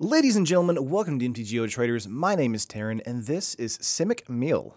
Ladies and gentlemen, welcome to MTGO Traders. My name is Taryn, and this is Simic Meal.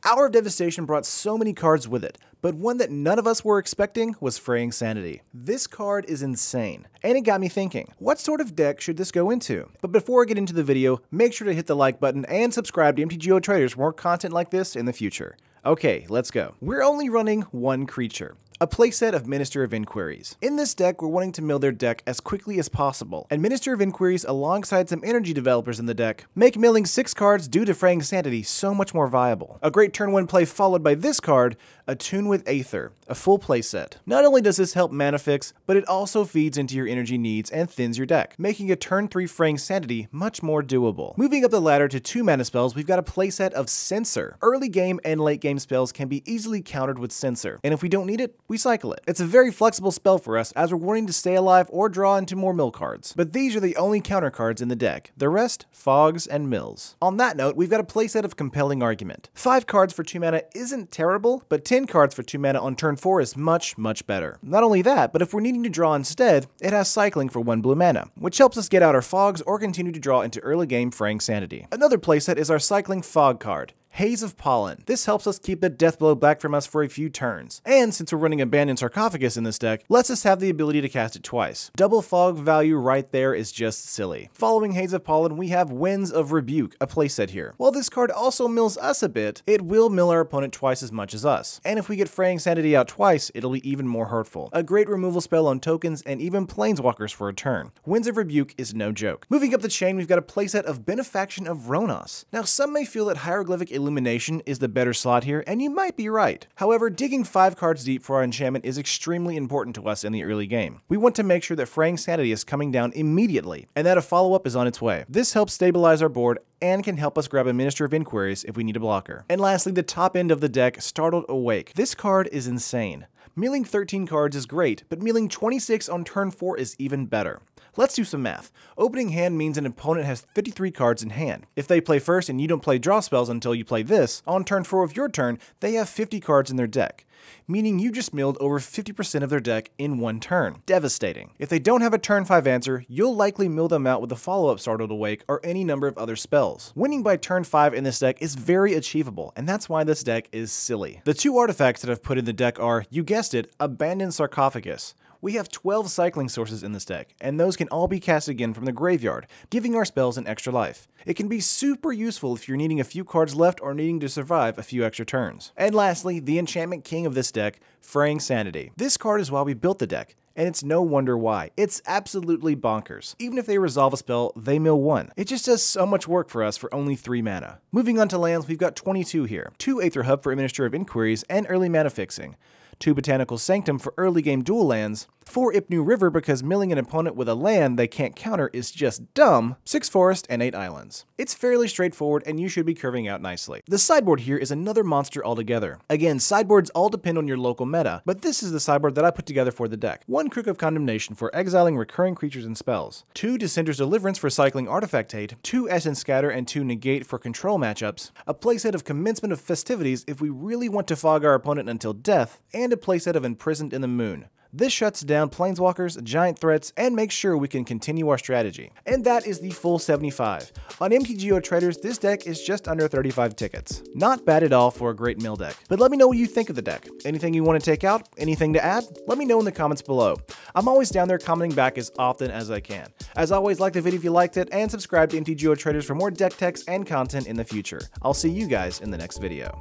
Hour of Devastation brought so many cards with it, but one that none of us were expecting was Fraying Sanity. This card is insane, and it got me thinking, what sort of deck should this go into? But before I get into the video, make sure to hit the like button and subscribe to MTGO Traders for more content like this in the future. Okay, let's go. We're only running one creature. A playset of Minister of Inquiries. In this deck, we're wanting to mill their deck as quickly as possible, and Minister of Inquiries alongside some energy developers in the deck make milling 6 cards due to Fraying Sanity so much more viable. A great turn 1 play followed by this card, Attune with Aether, a full playset. Not only does this help mana fix, but it also feeds into your energy needs and thins your deck, making a turn 3 Fraying Sanity much more doable. Moving up the ladder to 2 mana spells, we've got a playset of Censor. Early game and late game spells can be easily countered with Censor, and if we don't need it, we cycle it. It's a very flexible spell for us as we're wanting to stay alive or draw into more mill cards. But these are the only counter cards in the deck. The rest, fogs and mills. On that note, we've got a playset of Compelling Argument. 5 cards for 2 mana isn't terrible, but 10 cards for 2 mana on turn 4 is much better. Not only that, but if we're needing to draw instead, it has cycling for 1 blue mana, which helps us get out our fogs or continue to draw into early game Fraying Sanity. Another playset is our cycling fog card, Haze of Pollen. This helps us keep the death blow back from us for a few turns. And since we're running Abandoned Sarcophagus in this deck, lets us have the ability to cast it twice. Double fog value right there is just silly. Following Haze of Pollen, we have Winds of Rebuke, a playset here. While this card also mills us a bit, it will mill our opponent twice as much as us. And if we get Fraying Sanity out twice, it'll be even more hurtful. A great removal spell on tokens and even planeswalkers for a turn. Winds of Rebuke is no joke. Moving up the chain, we've got a playset of Benefaction of Rhonas. Now, some may feel that Hieroglyphic Illumination is the better slot here, and you might be right. However, digging 5 cards deep for our enchantment is extremely important to us in the early game. We want to make sure that Fraying Sanity is coming down immediately, and that a follow-up is on its way. This helps stabilize our board and can help us grab a Minister of Inquiries if we need a blocker. And lastly, the top end of the deck, Startled Awake. This card is insane. Milling 13 cards is great, but milling 26 on turn 4 is even better. Let's do some math. Opening hand means an opponent has 53 cards in hand. If they play first and you don't play draw spells until you play this, on turn 4 of your turn, they have 50 cards in their deck, meaning you just milled over 50% of their deck in one turn. Devastating. If they don't have a turn 5 answer, you'll likely mill them out with a follow-up Startled Awake or any number of other spells. Winning by turn 5 in this deck is very achievable, and that's why this deck is silly. The 2 artifacts that I've put in the deck are, you guessed it, Abandoned Sarcophagus. We have 12 cycling sources in this deck, and those can all be cast again from the graveyard, giving our spells an extra life. It can be super useful if you're needing a few cards left or needing to survive a few extra turns. And lastly, the enchantment king of this deck, Fraying Sanity. This card is why we built the deck, and it's no wonder why. It's absolutely bonkers. Even if they resolve a spell, they mill 1. It just does so much work for us for only 3 mana. Moving on to lands, we've got 22 here. 2 Aether Hub for Minister of Inquiries and early mana fixing. 2 Botanical Sanctum for early game dual lands, 4 Ipnu River because milling an opponent with a land they can't counter is just dumb, 6 Forest and 8 Islands. It's fairly straightforward and you should be curving out nicely. The sideboard here is another monster altogether. Again, sideboards all depend on your local meta, but this is the sideboard that I put together for the deck. 1 Crook of Condemnation for exiling recurring creatures and spells, 2 Dissenter's Deliverance for cycling artifact hate, 2 Essence Scatter and 2 Negate for control matchups, a playset of Commencement of Festivities if we really want to fog our opponent until death, and a playset of Imprisoned in the Moon. This shuts down planeswalkers, giant threats, and makes sure we can continue our strategy. And that is the full 75. On MTGO Traders, this deck is just under 35 tickets. Not bad at all for a great mill deck. But let me know what you think of the deck. Anything you want to take out? Anything to add? Let me know in the comments below. I'm always down there commenting back as often as I can. As always, like the video if you liked it, and subscribe to MTGO Traders for more deck techs and content in the future. I'll see you guys in the next video.